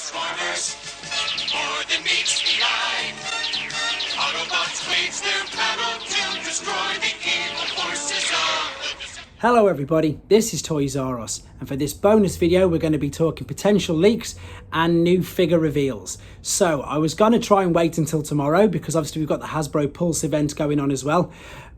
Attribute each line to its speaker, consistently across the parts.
Speaker 1: Transformers, more than meets the eye. Autobots wage their battle to destroy the evil forces of the...
Speaker 2: Hello everybody, this is Toys R Us, and for this bonus video we're going to be talking potential leaks and new figure reveals. So I was going to try and wait until tomorrow because obviously we've got the Hasbro Pulse event going on as well,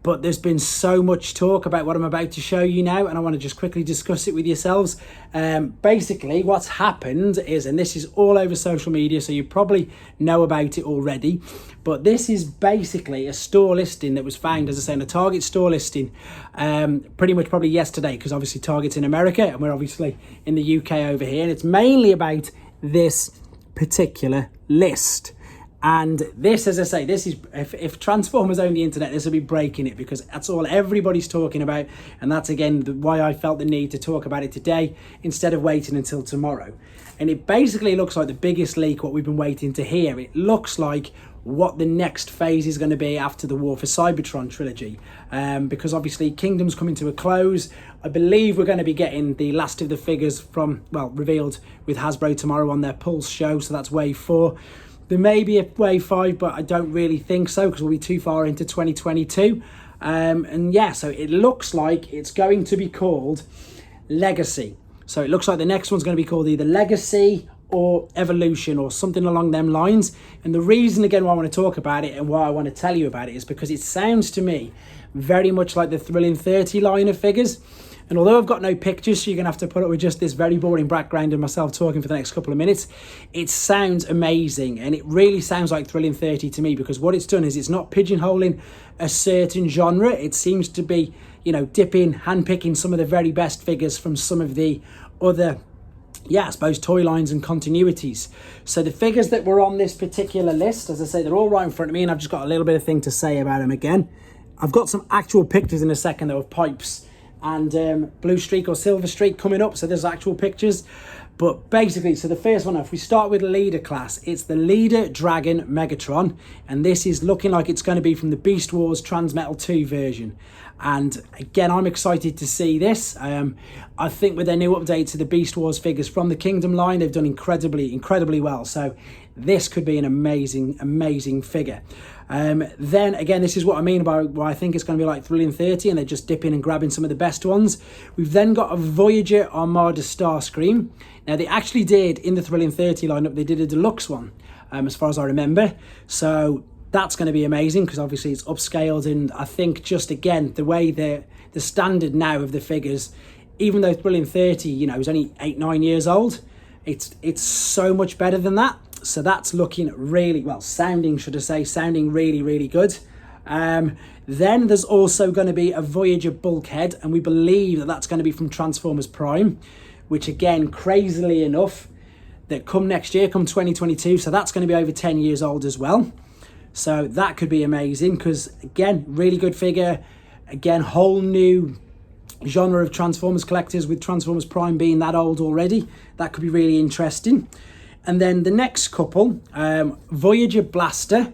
Speaker 2: but there's been so much talk about what I'm about to show you now, and I want to just quickly discuss it with yourselves. Basically what's happened is, and this is all over social media, so you probably know about it already, but this is basically a store listing that was found, as I say, in a Target store listing pretty much probably yesterday, because obviously Target's in America and we're obviously in the UK over here, and it's mainly about this particular list. And this, as I say, this is, if Transformers owned the internet, this would be breaking it, because that's all everybody's talking about, and that's again why I felt the need to talk about it today instead of waiting until tomorrow. And it basically looks like the biggest leak, what we've been waiting to hear. It looks like what the next phase is going to be after the War for Cybertron trilogy, because obviously Kingdom's coming to a close. I believe we're going to be getting the last of the figures from, well, revealed with Hasbro tomorrow on their Pulse show, so that's wave 4. There may be a wave 5, but I don't really think so, because we'll be too far into 2022. And yeah, so it looks like it's going to be called Legacy. So it looks like the next one's going to be called either Legacy or Evolution or something along them lines. And the reason, again, why I want to talk about it and why I want to tell you about it is because it sounds to me very much like the Thrilling 30 line of figures. And although I've got no pictures, so you're going to have to put up with just this very boring background and myself talking for the next couple of minutes, it sounds amazing. And it really sounds like Thrilling 30 to me, because what it's done is it's not pigeonholing a certain genre. It seems to be, you know, handpicking some of the very best figures from some of the other, yeah, I suppose, toy lines and continuities. So the figures that were on this particular list, as I say, they're all right in front of me, and I've just got a little bit of thing to say about them again. I've got some actual pictures in a second, though, of Pipes and Blue Streak or Silver Streak coming up, so there's actual pictures. But basically, so the first one, if we start with Leader class, it's the Leader Dragon Megatron, and this is looking like it's going to be from the Beast Wars Transmetal 2 version. And again, I'm excited to see this. I think with their new update to the Beast Wars figures from the Kingdom line, they've done incredibly well. So this could be an amazing figure. Then again, this is what I mean by why I think it's going to be like Thrilling 30, and they're just dipping and grabbing some of the best ones. We've then got a Voyager Armada Starscream. Now, they actually did, in the Thrilling 30 lineup, they did a deluxe one, as far as I remember. So that's going to be amazing, because obviously it's upscaled, and I think just again, the way the standard now of the figures, even though Thrilling 30, you know, is only 8-9 years old, it's so much better than that. So that's looking really, well, sounding really good. Then there's also going to be a Voyager Bulkhead, and we believe that that's going to be from Transformers Prime, which again, crazily enough, that come next year, come 2022, so that's going to be over 10 years old as well. So that could be amazing, because again, really good figure. Again, whole new genre of Transformers collectors, with Transformers Prime being that old already. That could be really interesting. And then the next couple, Voyager Blaster,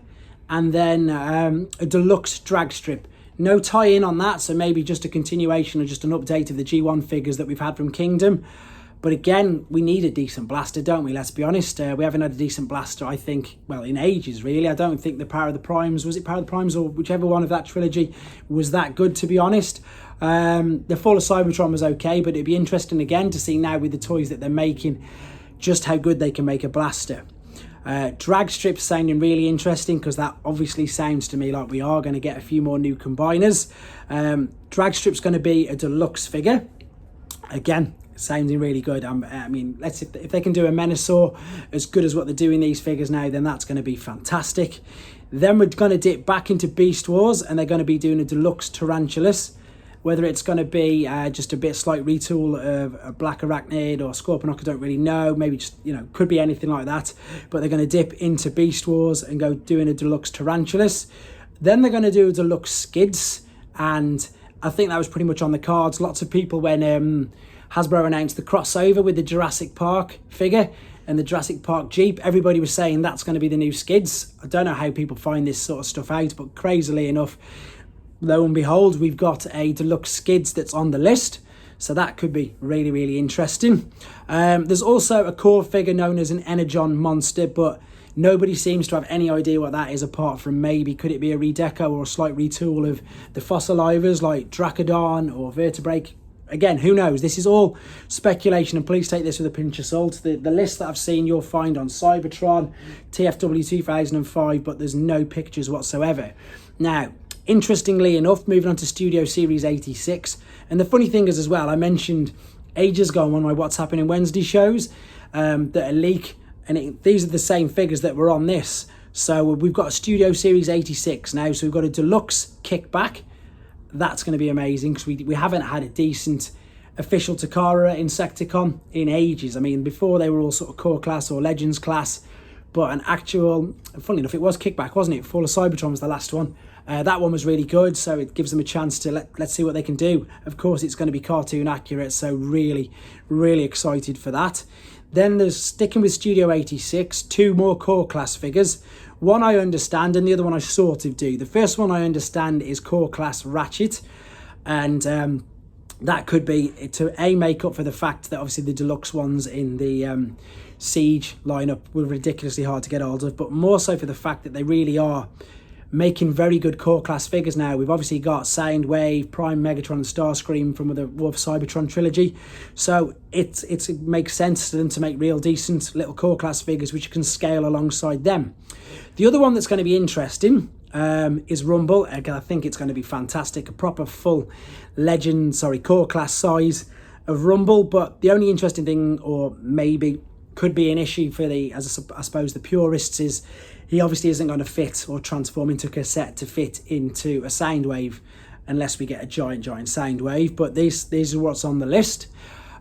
Speaker 2: and then a deluxe drag strip. No tie-in on that, so maybe just a continuation or just an update of the G1 figures that we've had from Kingdom. But again, we need a decent blaster, don't we? Let's be honest. We haven't had a decent blaster, I think, well, in ages, really. I don't think the Power of the Primes, was it Power of the Primes, or whichever one of that trilogy was that good, to be honest. The Fall of Cybertron was okay, but it'd be interesting again to see now with the toys that they're making just how good they can make a blaster. Drag strips sounding really interesting, because that obviously sounds to me like we are going to get a few more new combiners. Drag strip's going to be a deluxe figure. Again, sounding really good. I mean, if they can do a Menasor as good as what they're doing these figures now, then that's going to be fantastic. Then we're going to dip back into Beast Wars, and they're going to be doing a deluxe Tarantulas. Whether it's going to be just a bit slight retool of a Black Arachnid or Scorponok, I don't really know. Maybe just, you know, could be anything like that. But they're going to dip into Beast Wars and go doing a deluxe Tarantulas. Then they're going to do a deluxe Skids, and I think that was pretty much on the cards. Lots of people, when Hasbro announced the crossover with the Jurassic Park figure and the Jurassic Park Jeep, everybody was saying that's going to be the new Skids. I don't know how people find this sort of stuff out, but crazily enough, lo and behold, we've got a deluxe Skids that's on the list. So that could be really, really interesting. There's also a core figure known as an Energon monster, but nobody seems to have any idea what that is, apart from maybe could it be a redeco or a slight retool of the fossilizers like Dracodon or Vertebrake. Again, who knows? This is all speculation, and please take this with a pinch of salt. The list that I've seen you'll find on Cybertron, TFW 2005, but there's no pictures whatsoever. Now, interestingly enough, moving on to Studio Series 86, and the funny thing is as well, I mentioned ages ago on one of my What's Happening Wednesday shows that a leak, and these are the same figures that were on this. So we've got a Studio Series 86 now, so we've got a deluxe kickback. That's going to be amazing, because we haven't had a decent official Takara Insecticon in ages. I mean, before they were all sort of core class or legends class, but an actual, funnily enough, it was kickback, wasn't it? Fall of Cybertron was the last one. That one was really good, so it gives them a chance to let's see what they can do. Of course, it's going to be cartoon accurate, so really, really excited for that. Then there's, sticking with Studio 86, 2 more core class figures. One I understand, and the other one I sort of do. The first one I understand is core class Ratchet, and that could be to make up for the fact that obviously the deluxe ones in the Siege lineup were ridiculously hard to get hold of, but more so for the fact that they really are making very good core class figures now. We've obviously got Soundwave, Prime, Megatron and Starscream from the War of Cybertron trilogy, so it makes sense to them to make real decent little core class figures which you can scale alongside them. The other one that's going to be interesting is Rumble. Again, I think it's going to be fantastic, a proper full core class size of Rumble. But the only interesting thing, or maybe could be an issue for I suppose the purists, is he obviously isn't going to fit or transform into a cassette to fit into a Soundwave unless we get a giant Soundwave. But these are what's on the list.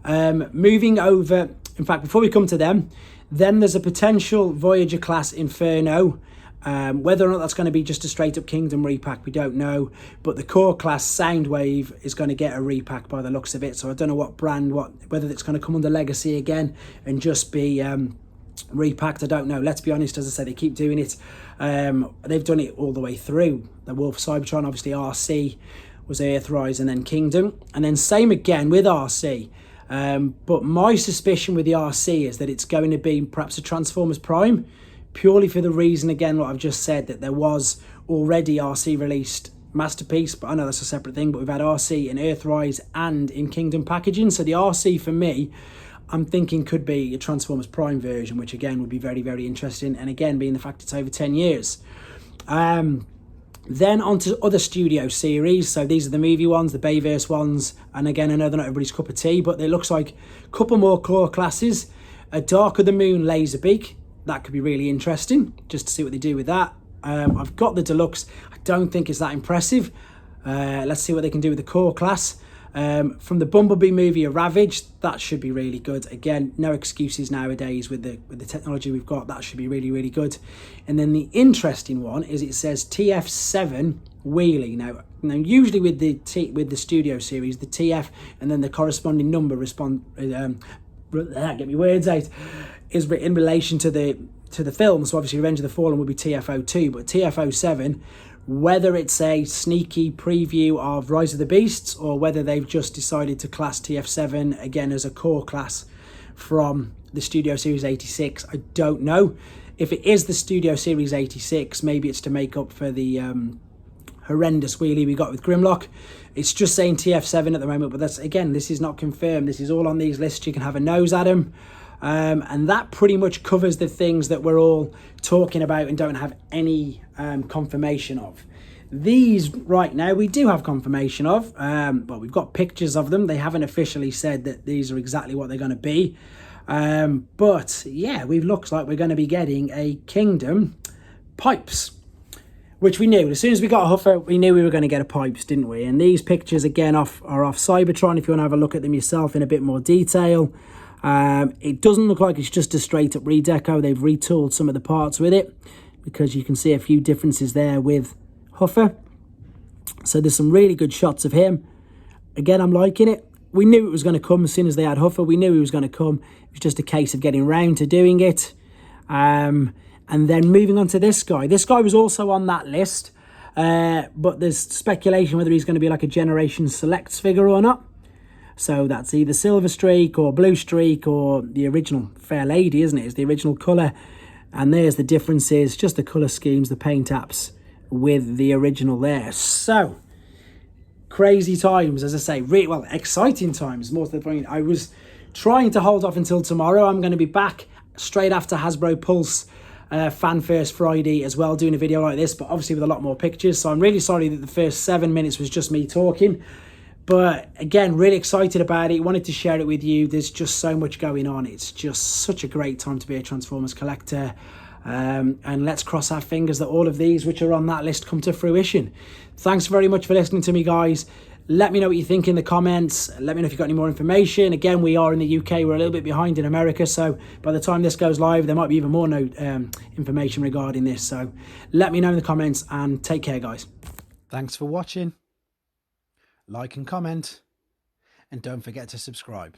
Speaker 2: Moving over, in fact, before we come to them, then there's a potential Voyager class Inferno. Whether or not that's going to be just a straight up Kingdom repack, we don't know. But the core class Soundwave is going to get a repack by the looks of it. So I don't know what brand, whether it's going to come under Legacy again and just be repacked. I don't know. Let's be honest, as I said, they keep doing it. They've done it all the way through. The Wolf Cybertron, obviously RC was Earthrise and then Kingdom. And then same again with RC. But my suspicion with the RC is that it's going to be perhaps a Transformers Prime, purely for the reason, again, what I've just said, that there was already RC released Masterpiece, but I know that's a separate thing, but we've had RC in Earthrise and in Kingdom packaging. So the RC for me, I'm thinking could be a Transformers Prime version, which again would be very, very interesting. And again, being the fact it's over 10 years. Then on to other studio series. So these are the movie ones, the Bayverse ones. And again, I know they're not everybody's cup of tea, but it looks like a couple more core classes. A Dark of the Moon Laserbeak. That could be really interesting, just to see what they do with that. I've got the deluxe. I don't think it's that impressive. Let's see what they can do with the core class. From the Bumblebee movie, a Ravage, that should be really good. Again, no excuses nowadays with the technology we've got. That should be really, really good. And then the interesting one is it says TF7 Wheelie. Now usually with the Studio series, the TF and then the corresponding number get me words out, is in relation to the film. So obviously Revenge of the Fallen would be TF02, but TF07, whether it's a sneaky preview of Rise of the Beasts or whether they've just decided to class TF7 again as a core class from the Studio Series 86, I don't know. If it is the Studio Series 86, maybe it's to make up for the horrendous wheelie we got with Grimlock. It's just saying TF7 at the moment, but that's, again, this is not confirmed. This is all on these lists. You can have a nose at them. And that pretty much covers the things that we're all talking about and don't have any confirmation of. These right now we do have confirmation of, but we've got pictures of them. They haven't officially said that these are exactly what they're going to be. But yeah, looks like we're going to be getting a Kingdom Pipes, which we knew. As soon as we got a Huffer, we knew we were going to get a Pipes, didn't we? And these pictures again are off Cybertron, if you want to have a look at them yourself in a bit more detail. It doesn't look like it's just a straight up redeco. They've retooled some of the parts with it, because you can see a few differences there with Huffer. So there's some really good shots of him. Again, I'm liking it. We knew it was going to come as soon as they had Huffer. We knew he was going to come. It was just a case of getting round to doing it. And then moving on to this guy. This guy was also on that list, but there's speculation whether he's going to be like a Generation Selects figure or not. So that's either Silver Streak or Blue Streak or the original Fair Lady, isn't it? It's the original colour. And there's the differences, just the colour schemes, the paint apps with the original there. So, crazy times, as I say, really, well, exciting times, more to the point. I was trying to hold off until tomorrow. I'm going to be back straight after Hasbro Pulse Fan First Friday as well, doing a video like this, but obviously with a lot more pictures. So I'm really sorry that the first 7 minutes was just me talking. But again, really excited about it. Wanted to share it with you. There's just so much going on. It's just such a great time to be a Transformers collector. And let's cross our fingers that all of these which are on that list come to fruition. Thanks very much for listening to me, guys. Let me know what you think in the comments. Let me know if you've got any more information. Again, we are in the UK. We're a little bit behind in America. So by the time this goes live, there might be even more information regarding this. So let me know in the comments and take care, guys. Thanks for watching. Like and comment, and don't forget to subscribe.